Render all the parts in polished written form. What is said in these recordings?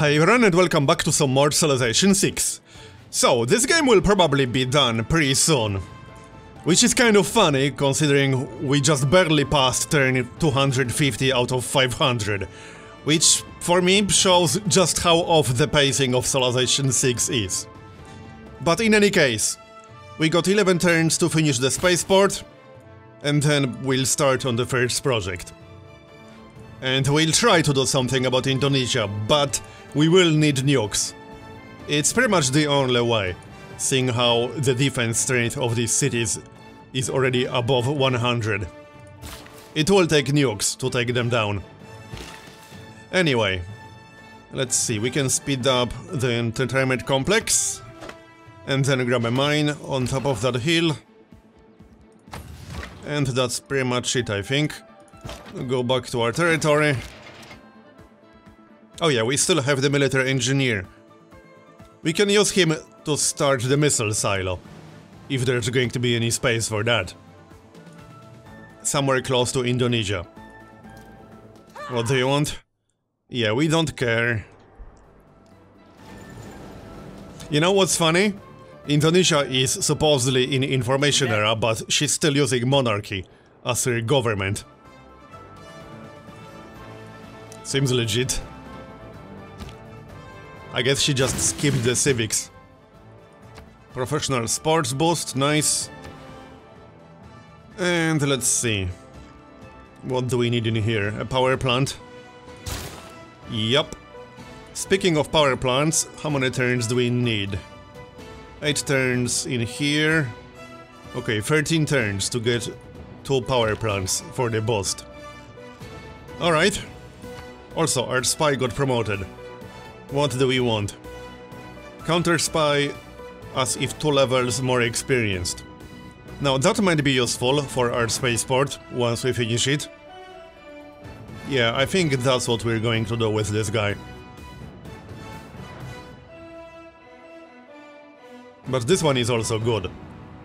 Hi everyone and welcome back to some more Civilization 6. So, this game will probably be done pretty soon. Which is kind of funny, considering we just barely passed turn 250 out of 500. Which, for me, shows just how off the pacing of Civilization 6 is. But in any case, we got 11 turns to finish the spaceport, and then we'll start on the first project. And we'll try to do something about Indonesia, but we will need nukes. It's pretty much the only way, seeing how the defense strength of these cities is already above 100. It will take nukes to take them down. Anyway, let's see, we can speed up the entertainment complex, and then grab a mine on top of that hill. And that's pretty much it, I think. Go back to our territory. Oh yeah, we still have the military engineer. We can use him to start the missile silo, if there's going to be any space for that. Somewhere close to Indonesia. What do you want? Yeah, we don't care. You know what's funny? Indonesia is supposedly in information era, but she's still using monarchy as her government. Seems legit. I guess she just skipped the civics. Professional sports boost, nice. And let's see. What do we need in here? A power plant? Yup. Speaking of power plants, how many turns do we need? 8 turns in here. Okay, 13 turns to get 2 power plants for the boost. Alright. Also, our spy got promoted. What do we want? Counter spy as if 2 levels more experienced. Now that might be useful for our spaceport once we finish it. Yeah, I think that's what we're going to do with this guy. But this one is also good.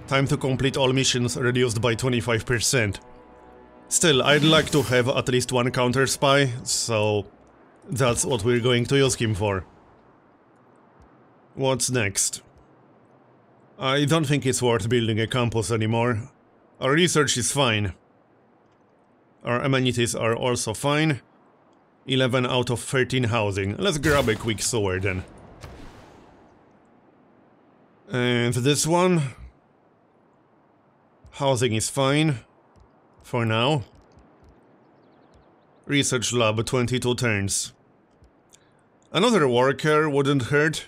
Time to complete all missions reduced by 25%. Still, I'd like to have at least 1 counter spy, so that's what we're going to use him for. What's next? I don't think it's worth building a campus anymore. Our research is fine. Our amenities are also fine. 11 out of 13 housing. Let's grab a quick sewer then. And this one? Housing is fine. For now. Research lab, 22 turns. Another worker wouldn't hurt.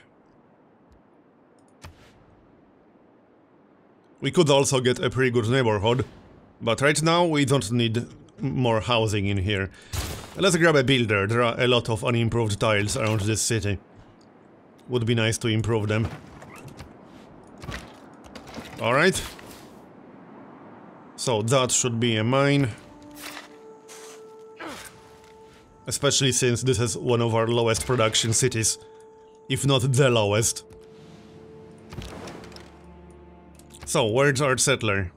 We could also get a pretty good neighborhood, but right now we don't need more housing in here. Let's grab a builder. There are a lot of unimproved tiles around this city. Would be nice to improve them. Alright. So that should be a mine. Especially since this is one of our lowest production cities. If not the lowest. So, where's our settler?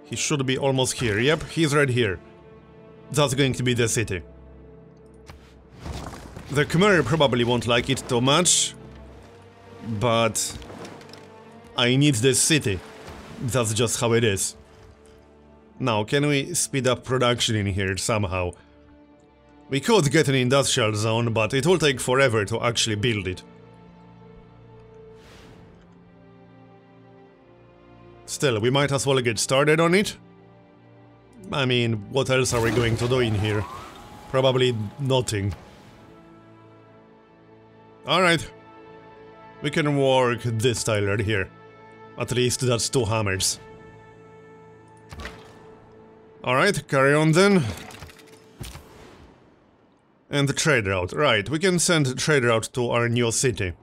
He should be almost here. Yep, he's right here. That's going to be the city. The Khmer probably won't like it too much. But I need this city. That's just how it is. Now, can we speed up production in here somehow? We could get an industrial zone, but it will take forever to actually build it. Still, we might as well get started on it. I mean, what else are we going to do in here? Probably nothing. Alright. We can work this tile right here. At least that's 2 hammers. Alright, carry on then. And the trade route. Right, we can send the trade route to our new city.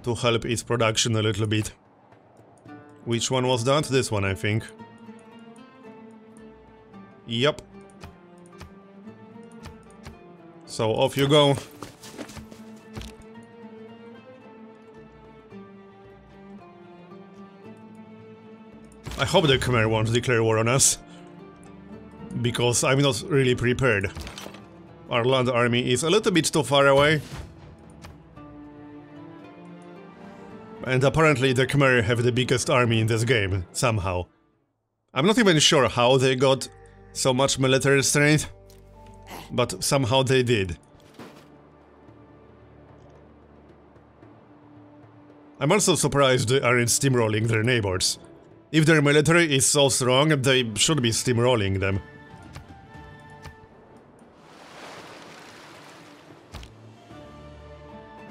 To help its production a little bit. Which one was that? This one, I think. Yup. So, off you go. I hope the Khmer won't declare war on us. Because I'm not really prepared. Our land army is a little bit too far away. And apparently the Khmer have the biggest army in this game, somehow. I'm not even sure how they got so much military strength, but somehow they did. I'm also surprised they aren't steamrolling their neighbors. If their military is so strong, they should be steamrolling them.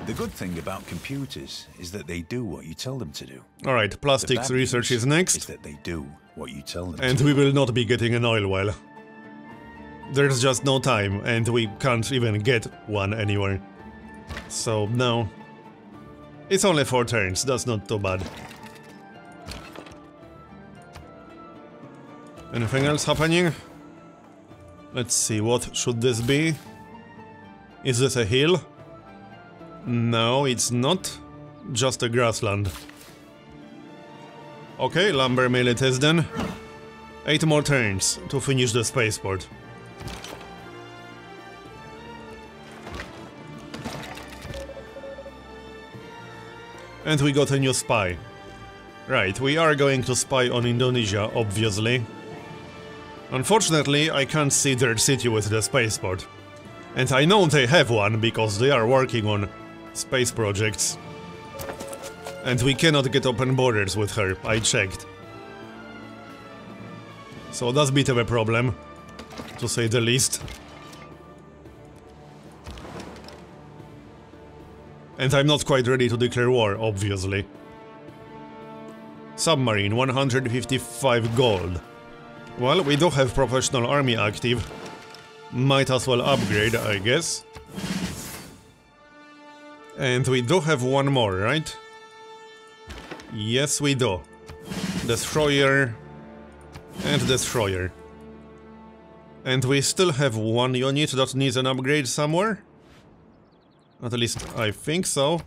The good thing about computers is that they do what you tell them to do. Alright, plastics research is next. Is that they do what you tell them and to. we will not be getting an oil well. There's just no time, and we can't even get one anywhere. So, no. It's only 4 turns, that's not too bad. Anything else happening? Let's see, what should this be? Is this a hill? No, it's not. Just a grassland. Okay, lumber mill it is then. 8 more turns to finish the spaceport. And we got a new spy. Right, we are going to spy on Indonesia, obviously. Unfortunately, I can't see their city with the spaceport. And I know they have one, because they are working on space projects. And we cannot get open borders with her, I checked. So that's a bit of a problem, to say the least. And I'm not quite ready to declare war, obviously. Submarine, 155 gold. Well, we do have professional army active. Might as well upgrade, I guess. And we do have one more, right? Yes, we do. Destroyer and Destroyer. And we still have one unit that needs an upgrade somewhere? At least I think so.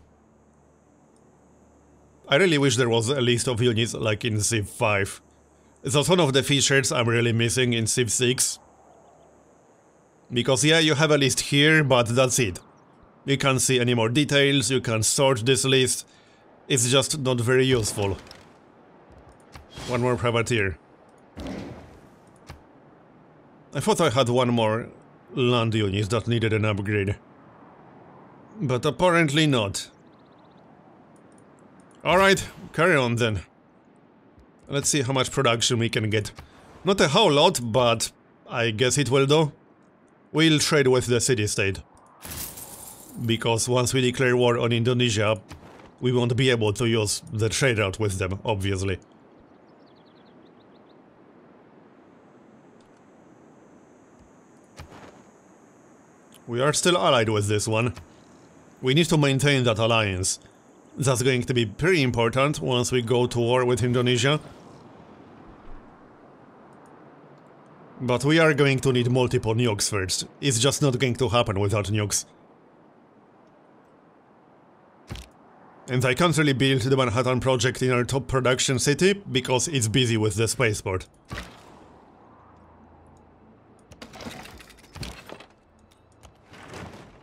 I really wish there was a list of units like in Civ 5. That's one of the features I'm really missing in Civ 6. Because yeah, you have a list here, but that's it. You can't see any more details, you can't sort this list. It's just not very useful. One more privateer. I thought I had one more land unit that needed an upgrade. But apparently not. Alright, carry on then. Let's see how much production we can get. Not a whole lot, but I guess it will do. We'll trade with the city-state. Because once we declare war on Indonesia, we won't be able to use the trade route with them, obviously. We are still allied with this one. We need to maintain that alliance. That's going to be pretty important once we go to war with Indonesia. But we are going to need multiple nukes first. It's just not going to happen without nukes. And I can't really build the Manhattan project in our top production city, because it's busy with the spaceport.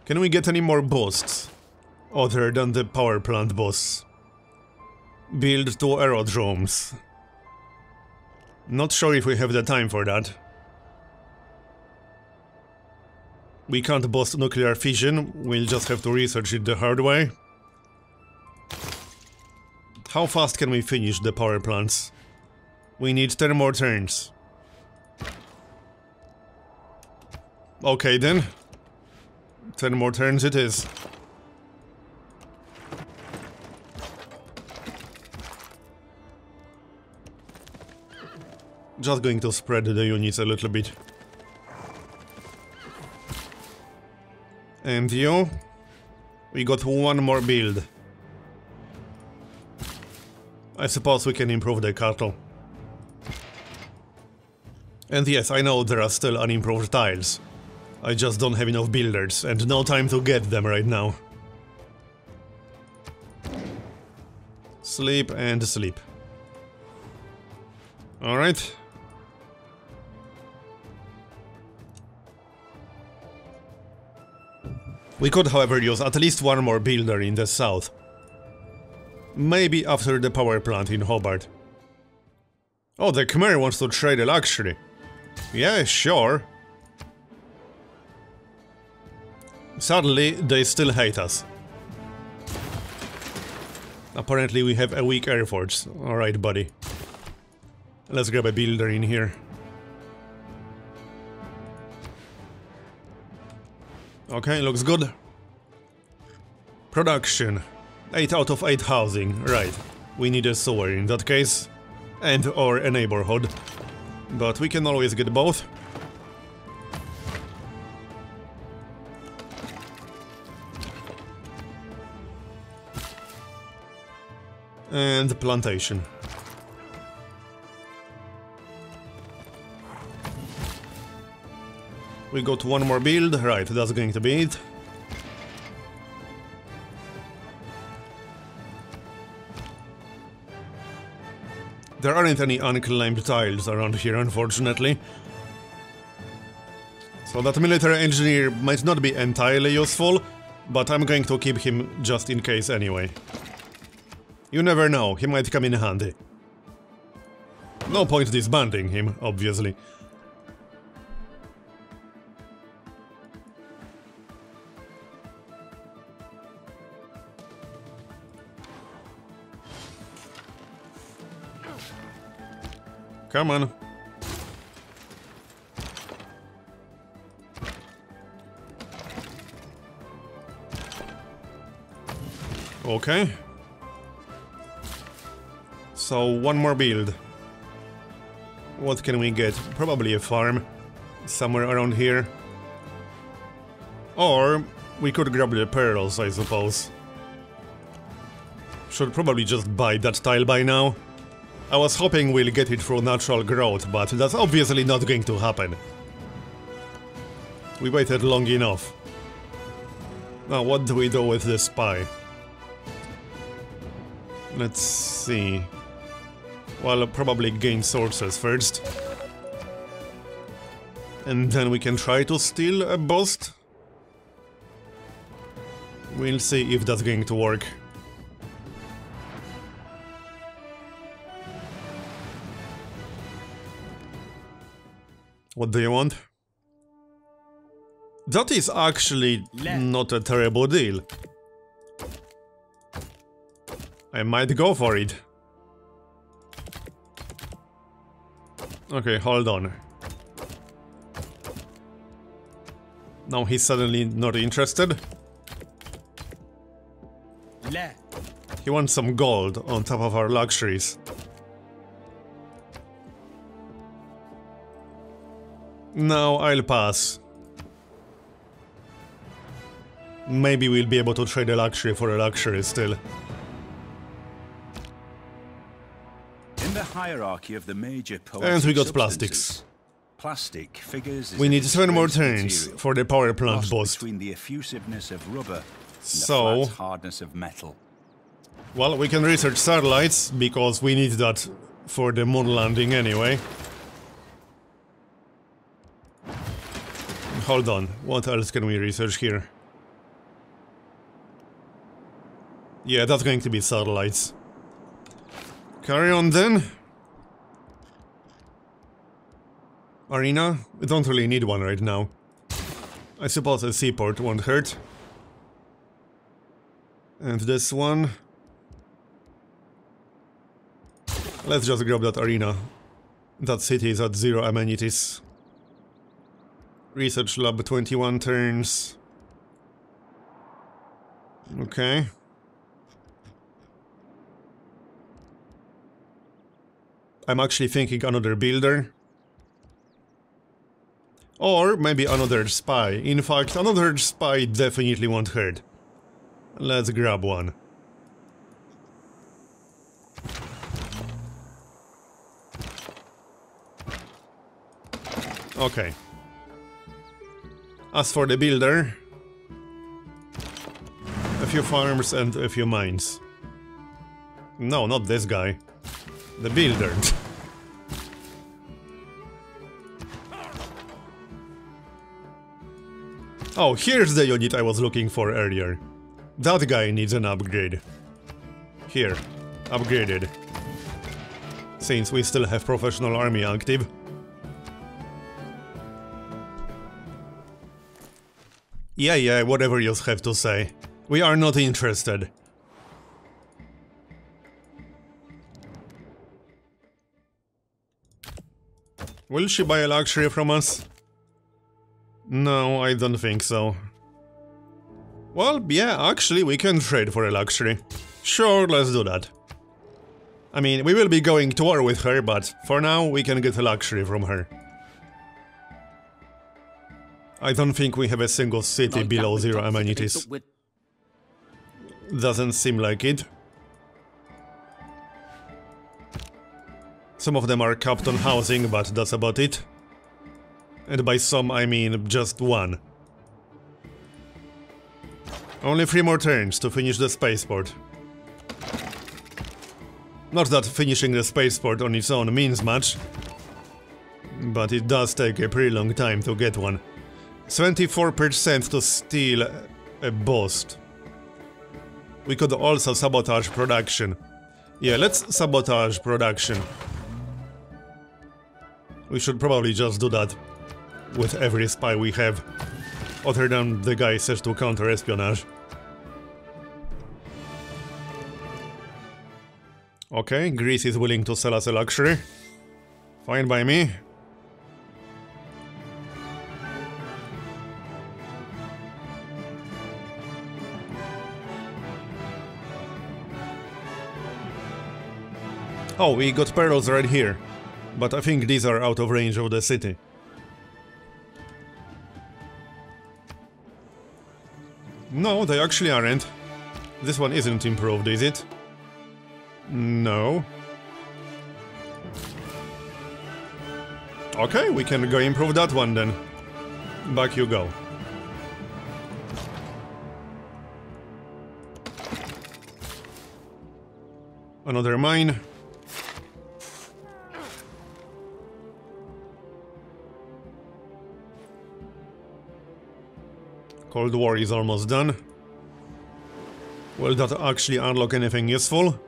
Can we get any more boosts? Other than the power plant boosts? Build 2 aerodromes. Not sure if we have the time for that. We can't boost nuclear fission, we'll just have to research it the hard way. How fast can we finish the power plants? We need 10 more turns. Okay then. 10 more turns it is. Just going to spread the units a little bit. And you? We got one more build. I suppose we can improve the cattle. And yes, I know there are still unimproved tiles. I just don't have enough builders and no time to get them right now. Sleep and sleep. Alright. We could, however, use at least one more builder in the south. Maybe after the power plant in Hobart. Oh, the Khmer wants to trade a luxury. Yeah, sure. Sadly, they still hate us. Apparently we have a weak air force. Alright, buddy. Let's grab a builder in here. Okay, looks good. Production. 8 out of 8 housing. Right. We need a sewer in that case. And or a neighborhood. But we can always get both. And plantation. We got one more build, right, that's going to be it. There aren't any unclaimed tiles around here, unfortunately. So that military engineer might not be entirely useful, but I'm going to keep him just in case anyway. You never know, he might come in handy. No point disbanding him, obviously. Come on. Okay. So, one more build. What can we get? Probably a farm. Somewhere around here. Or we could grab the pearls, I suppose. Should probably just buy that tile by now. I was hoping we'll get it through natural growth, but that's obviously not going to happen. We waited long enough. Now, what do we do with the spy? Let's see. Well, probably gain sources first. And then we can try to steal a boost. We'll see if that's going to work. What do you want? That is actually not a terrible deal. I might go for it. Okay, hold on. Now he's suddenly not interested. He wants some gold on top of our luxuries. No, I'll pass. Maybe we'll be able to trade a luxury for a luxury still. In the hierarchy of the major and we got plastics. Plastic figures. We need 7 more turns for the power plant boost. Between the effusiveness of rubber and so, the flat hardness of metal. Well, we can research satellites because we need that for the moon landing anyway. Hold on, what else can we research here? Yeah, that's going to be satellites. Carry on then. Arena? We don't really need one right now. I suppose a seaport won't hurt. And this one... Let's just grab that arena. That city is at 0 amenities. Research lab 21 turns. Okay. I'm actually thinking another builder. Or maybe another spy. In fact, another spy definitely won't hurt. Let's grab one. Okay. As for the builder, a few farms and a few mines. No, not this guy. The builder. Oh, here's the unit I was looking for earlier. That guy needs an upgrade. Here, upgraded. Since we still have professional army active. Yeah, whatever you have to say. We are not interested. Will she buy a luxury from us? No, I don't think so. Well, yeah, actually, we can trade for a luxury. Sure, let's do that. I mean, we will be going to war with her, but for now, we can get a luxury from her. I don't think we have a single city below 0 amenities. Doesn't seem like it. Some of them are capped on housing, but that's about it. And by some, I mean just one. Only 3 more turns to finish the spaceport. Not that finishing the spaceport on its own means much, but it does take a pretty long time to get one. 24% to steal a boost. We could also sabotage production. Yeah, let's sabotage production. We should probably just do that with every spy we have, other than the guy set to counter-espionage. Okay, Greece is willing to sell us a luxury. Fine by me. Oh, we got pearls right here, but I think these are out of range of the city. No, they actually aren't. This one isn't improved, is it? No. Okay, we can go improve that one then. Back you go. Another mine. Cold War is almost done. Will that actually unlock anything useful?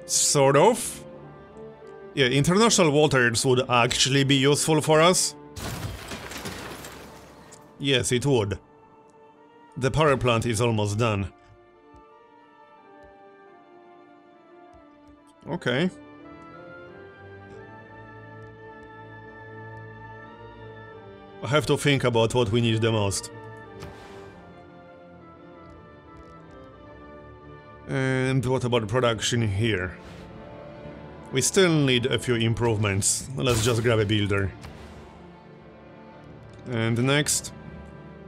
Sort of. Yeah, international waters would actually be useful for us. Yes, it would. The power plant is almost done. Okay. I have to think about what we need the most. And what about production here? We still need a few improvements. Let's just grab a builder. And next,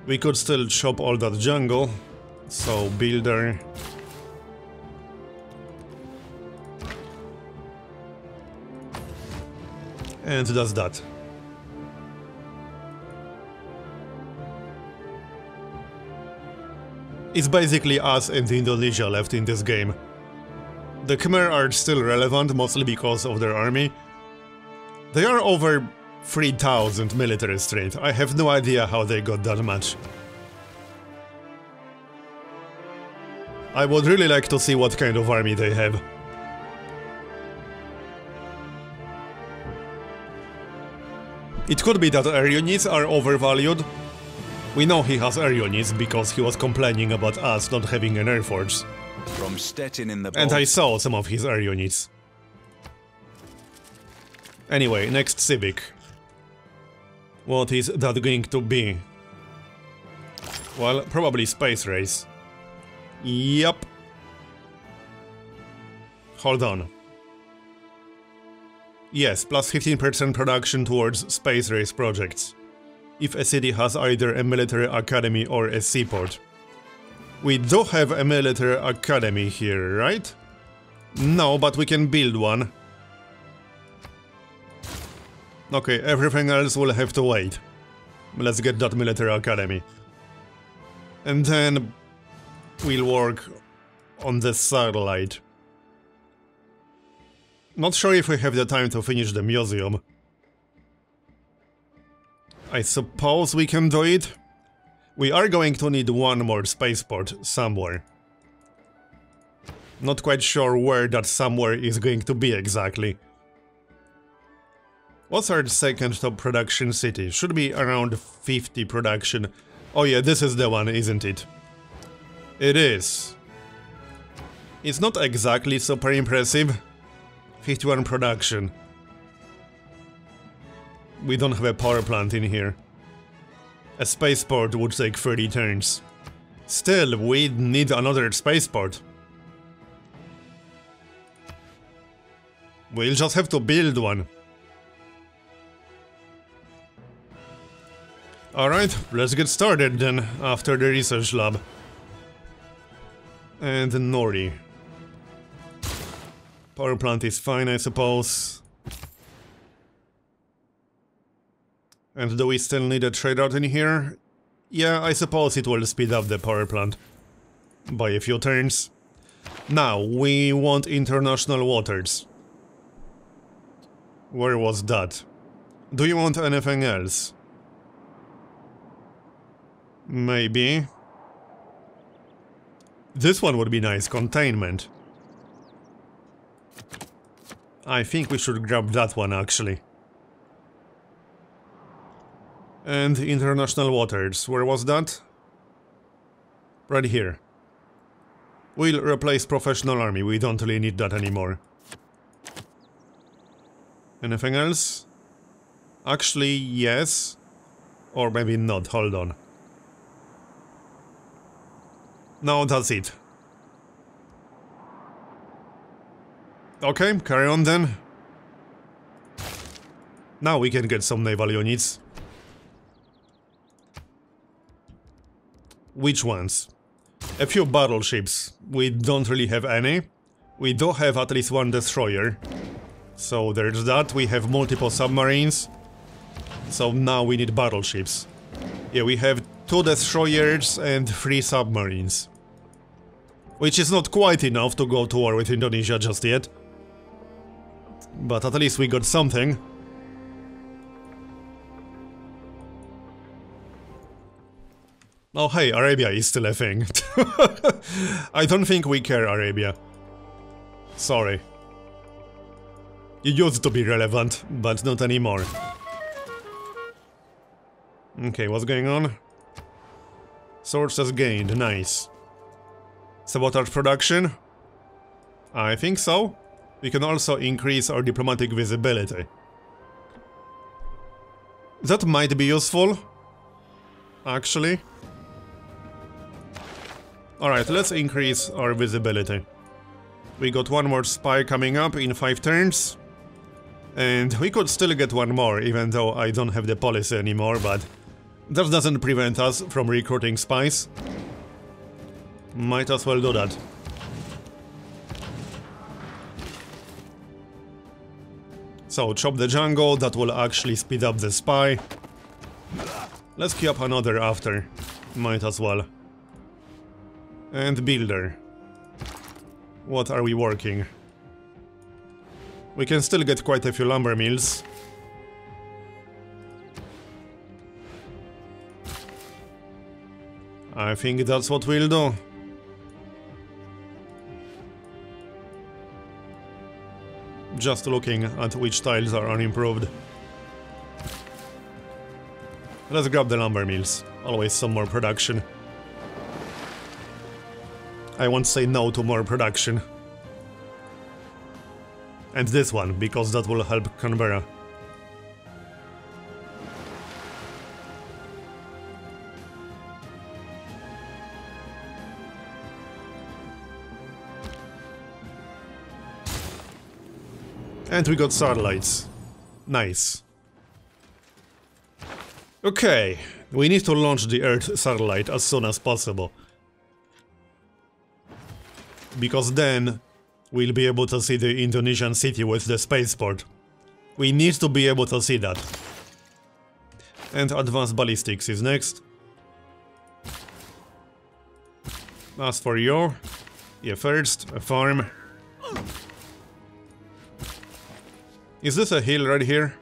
we could still chop all that jungle. So, builder. And that's that. It's basically us and Indonesia left in this game. The Khmer are still relevant, mostly because of their army. They are over 3,000 military strength. I have no idea how they got that much. I would really like to see what kind of army they have. It could be that air units are overvalued. We know he has air units because he was complaining about us not having an air force. From Stettin in the and I saw some of his air units. Anyway, next civic. What is that going to be? Well, probably space race. Yup. Hold on. Yes, plus 15% production towards space race projects. If a city has either a military academy or a seaport. We do have a military academy here, right? No, but we can build one. Okay, everything else will have to wait. Let's get that military academy. And then we'll work on the satellite. Not sure if we have the time to finish the museum. I suppose we can do it. We are going to need one more spaceport somewhere. Not quite sure where that somewhere is going to be exactly. What's our second top production city? Should be around 50 production. Oh yeah, this is the one, isn't it? It is. It's not exactly super impressive. 51 production. We don't have a power plant in here. A spaceport would take 30 turns. Still, we need another spaceport. We'll just have to build one. Alright, let's get started then, after the research lab. And Nori. Power plant is fine, I suppose. And do we still need a trade route in here? Yeah, I suppose it will speed up the power plant by a few turns. Now, we want international waters. Where was that? Do you want anything else? Maybe. This one would be nice, containment. I think we should grab that one, actually. And international waters, where was that? Right here. We'll replace professional army, we don't really need that anymore. Anything else? Actually, yes. Or maybe not, hold on. No, that's it. Okay, carry on then. Now we can get some naval units. Which ones? A few battleships. We don't really have any. We do have at least one destroyer. So there's that. We have multiple submarines. So now we need battleships. Yeah, we have 2 destroyers and 3 submarines. Which is not quite enough to go to war with Indonesia just yet. But at least we got something. Oh hey, Arabia is still a thing. I don't think we care, Arabia. Sorry. You used to be relevant, but not anymore. Okay, what's going on? Sources gained, nice. Sabotage production? I think so. We can also increase our diplomatic visibility. That might be useful. Actually. Alright, let's increase our visibility. We got one more spy coming up in 5 turns. And we could still get one more, even though I don't have the policy anymore, but that doesn't prevent us from recruiting spies. Might as well do that. So, chop the jungle, that will actually speed up the spy. Let's queue up another after. Might as well. And builder. What are we working? We can still get quite a few lumber mills. I think that's what we'll do. Just looking at which tiles are unimproved. Let's grab the lumber mills. Always some more production. I won't say no to more production. And this one, because that will help Canberra. And we got satellites. Nice. Okay, we need to launch the Earth satellite as soon as possible. Because then we'll be able to see the Indonesian city with the spaceport. We need to be able to see that. And advanced ballistics is next. As for you, yeah, first, a farm. Is this a hill right here?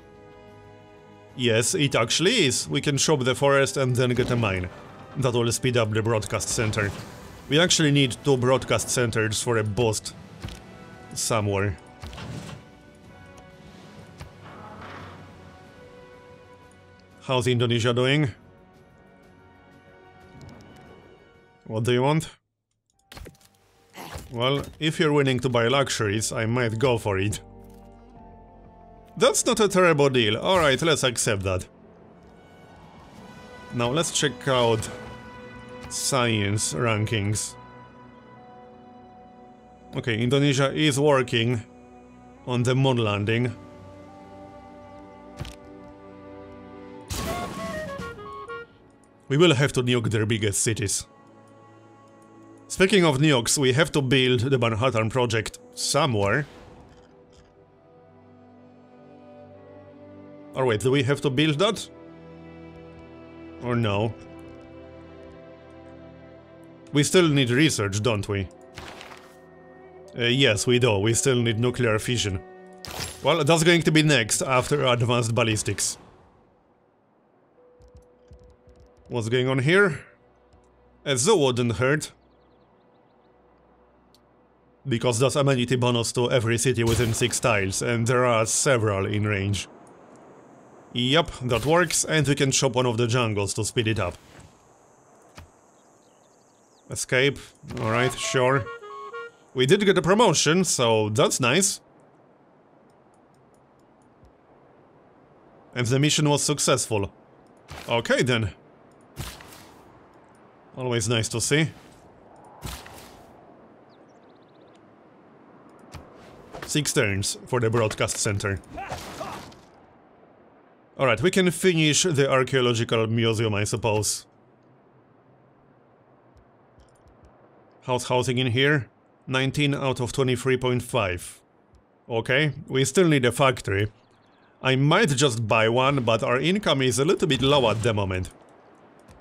Yes, it actually is. We can chop the forest and then get a mine. That will speed up the broadcast center. We actually need 2 broadcast centers for a boost somewhere. How's Indonesia doing? What do you want? Well, if you're willing to buy luxuries, I might go for it. That's not a terrible deal. Alright, let's accept that. Now let's check out science rankings. Okay, Indonesia is working on the moon landing. We will have to nuke their biggest cities. Speaking of nukes, we have to build the Manhattan Project somewhere. Or wait, do we have to build that? Or no? We still need research, don't we? Yes, we do. We still need nuclear fission. Well, that's going to be next, after advanced ballistics. What's going on here? A zoo wouldn't hurt. Because that's amenity bonus to every city within 6 tiles, and there are several in range. Yep, that works, and we can chop one of the jungles to speed it up. Escape. Alright, sure. We did get a promotion, so that's nice. And the mission was successful. Okay then. Always nice to see. Six turns for the broadcast center. Alright, we can finish the archaeological museum, I suppose. How's housing in here? 19 out of 23.5. Okay, we still need a factory. I might just buy one, but our income is a little bit low at the moment.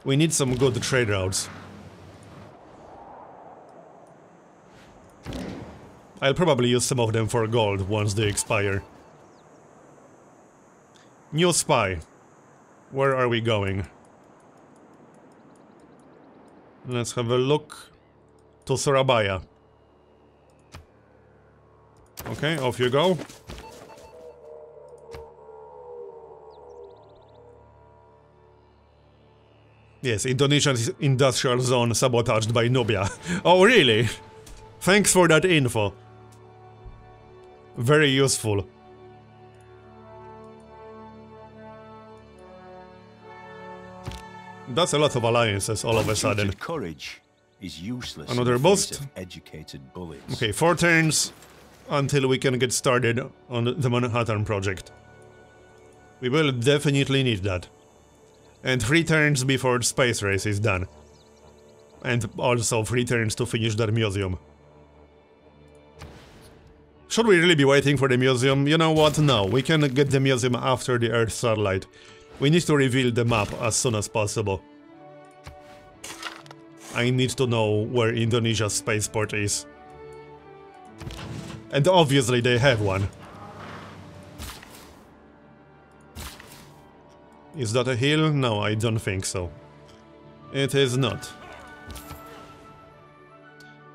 We need some good trade routes. I'll probably use some of them for gold once they expire. New spy. Where are we going? Let's have a look. To Surabaya. Okay, off you go. Yes, Indonesia's industrial zone sabotaged by Nubia. Oh, really? Thanks for that info. Very useful. That's a lot of alliances all of a sudden. Courage is useless. Another boost. Educated bullets. Okay, 4 turns until we can get started on the Manhattan Project. We will definitely need that. And 3 turns before the space race is done. And also 3 turns to finish that museum. Should we really be waiting for the museum? You know what? No, we can get the museum after the Earth satellite. We need to reveal the map as soon as possible. I need to know where Indonesia's spaceport is. And obviously they have one. Is that a hill? No, I don't think so. It is not.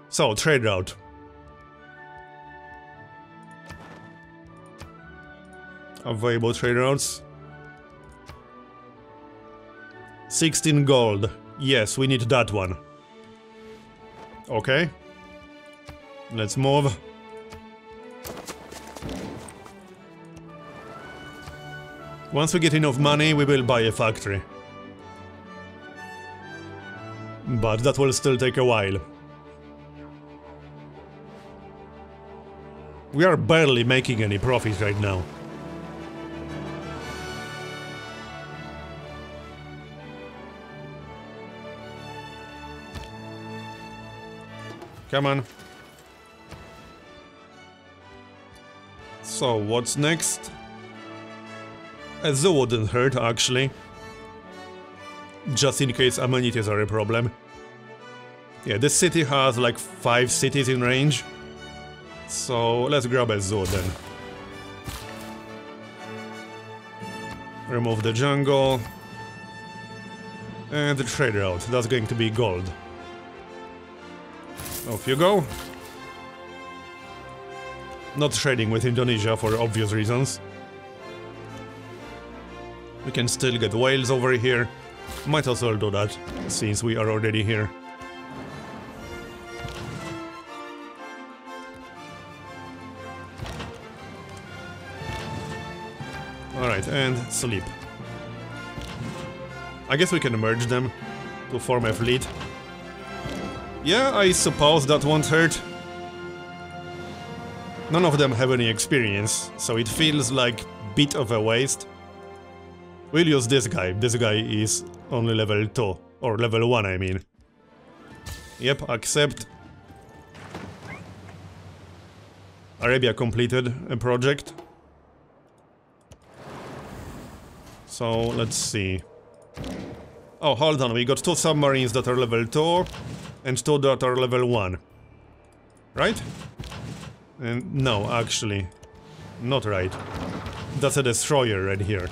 So, trade route. Available trade routes. 16 gold. Yes, we need that one. Okay. Let's move. Once we get enough money, we will buy a factory. But that will still take a while. We are barely making any profit right now. Come on. So, what's next? A zoo wouldn't hurt, actually. Just in case amenities are a problem. Yeah, this city has like 5 cities in range. So, let's grab a zoo then. Remove the jungle. And the trade route, that's going to be gold. Off you go. Not trading with Indonesia for obvious reasons. We can still get whales over here. Might as well do that, since we are already here. Alright, and sleep. I guess we can merge them to form a fleet. Yeah, I suppose that won't hurt. None of them have any experience, so it feels like a bit of a waste. We'll use this guy. This guy is only level 2, or level 1 I mean. Yep, accept. Arabia completed a project. So, let's see. Oh, hold on, we got 2 submarines that are level 2 and 2 that are level 1. Right? And no, actually. Not right. That's a destroyer right here.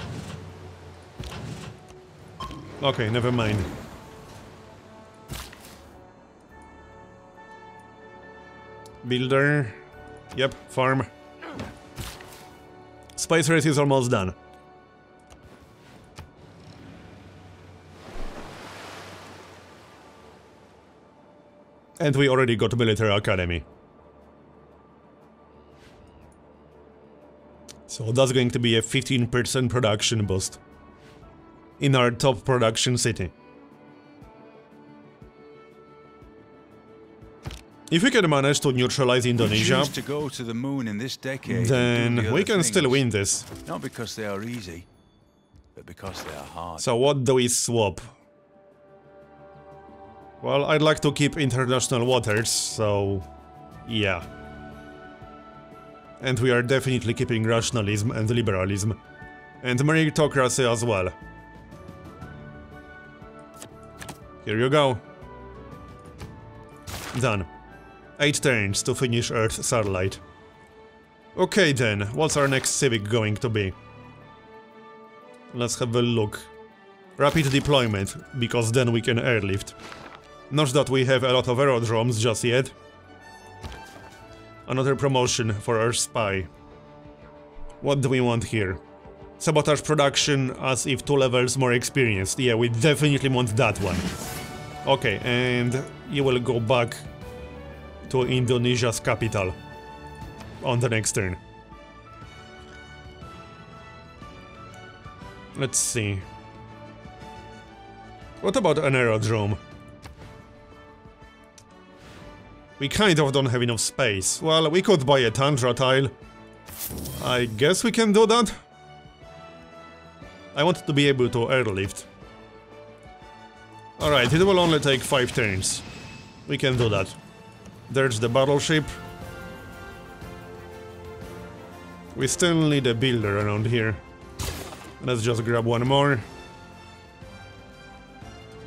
Okay, never mind. Builder. Yep, farm. Space race is almost done. And we already got military academy. So that's going to be a 15% production boost in our top production city. If we can manage to neutralize Indonesia, to go to the moon in this decade, then we can still win this. Not because they are easy, but because they are hard. So what do we swap? Well, I'd like to keep international waters, so yeah. And we are definitely keeping rationalism and liberalism. And meritocracy as well. Here you go. Done. 8 turns to finish Earth satellite. Okay then, what's our next civic going to be? Let's have a look. Rapid deployment, because then we can airlift. Not that we have a lot of aerodromes just yet. Another promotion for our spy. What do we want here? Sabotage production as if 2 levels more experienced. Yeah, we definitely want that one. Okay, and you will go back to Indonesia's capital on the next turn. Let's see. What about an aerodrome? We kind of don't have enough space. Well, we could buy a Tundra tile. I guess we can do that? I want to be able to airlift. Alright, it will only take 5 turns. We can do that. There's the battleship. We still need a builder around here. Let's just grab one more.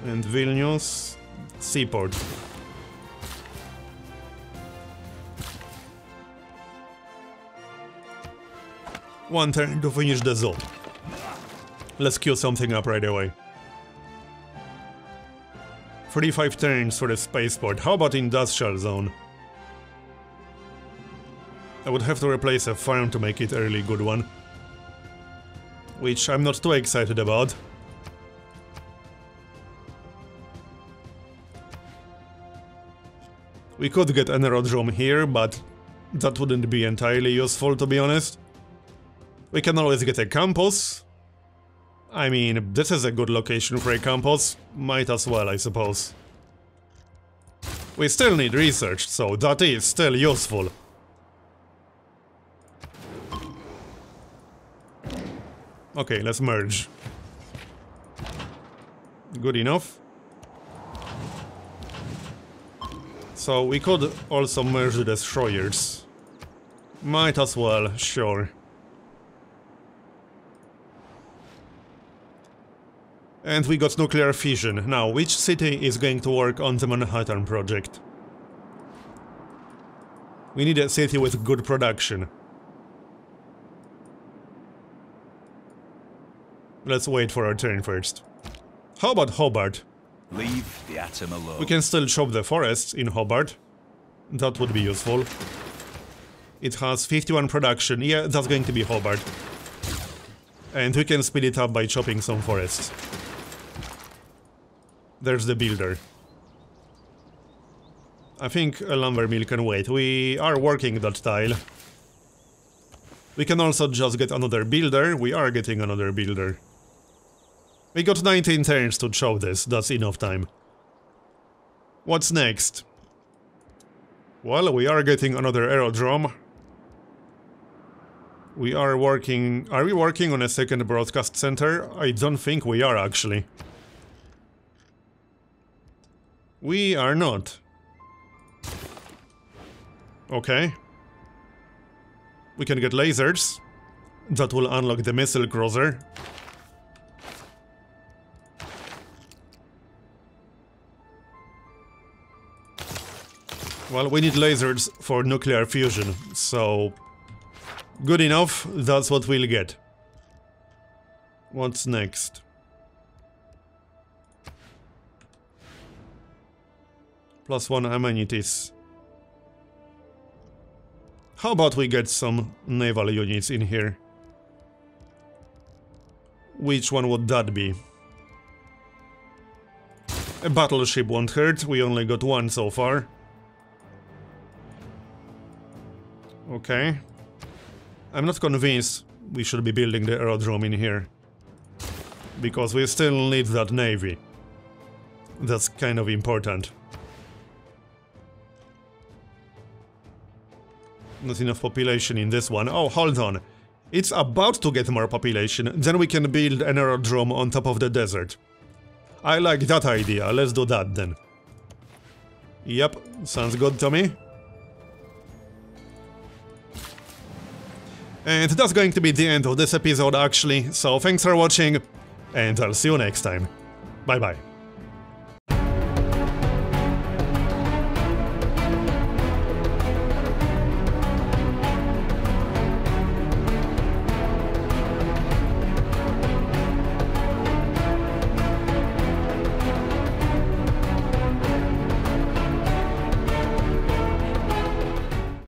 And Vilnius. Seaport. One turn to finish the zone. Let's queue something up right away. 35 turns for the spaceport. How about industrial zone? I would have to replace a farm to make it a really good one. Which I'm not too excited about. We could get an aerodrome here, but that wouldn't be entirely useful, to be honest. We can always get a campus. I mean, this is a good location for a campus. Might as well, I suppose. We still need research, so that is still useful. Okay, let's merge. Good enough. So we could also merge the destroyers. Might as well, sure. And we got nuclear fission. Now, which city is going to work on the Manhattan project? We need a city with good production. Let's wait for our turn first. How about Hobart? Leave the atom alone. We can still chop the forests in Hobart. That would be useful. It has 51 production. Yeah, that's going to be Hobart. And we can speed it up by chopping some forests. There's the builder. I think a lumber mill can wait. We are working that tile. We can also just get another builder. We are getting another builder. We got 19 turns to chop this. That's enough time. What's next? Well, we are getting another aerodrome. We are working... Are we working on a second broadcast center? I don't think we are, actually. We are not. Okay. We can get lasers. That will unlock the missile cruiser. Well, we need lasers for nuclear fusion, so... Good enough, that's what we'll get. What's next? +1 amenities. How about we get some naval units in here? Which one would that be? A battleship won't hurt, we only got one so far. Okay. I'm not convinced we should be building the aerodrome in here. Because we still need that navy. That's kind of important. Not enough population in this one. Oh, hold on. It's about to get more population, then we can build an aerodrome on top of the desert. I like that idea, let's do that then. Yep, sounds good to me. And that's going to be the end of this episode actually, so thanks for watching, and I'll see you next time. Bye bye.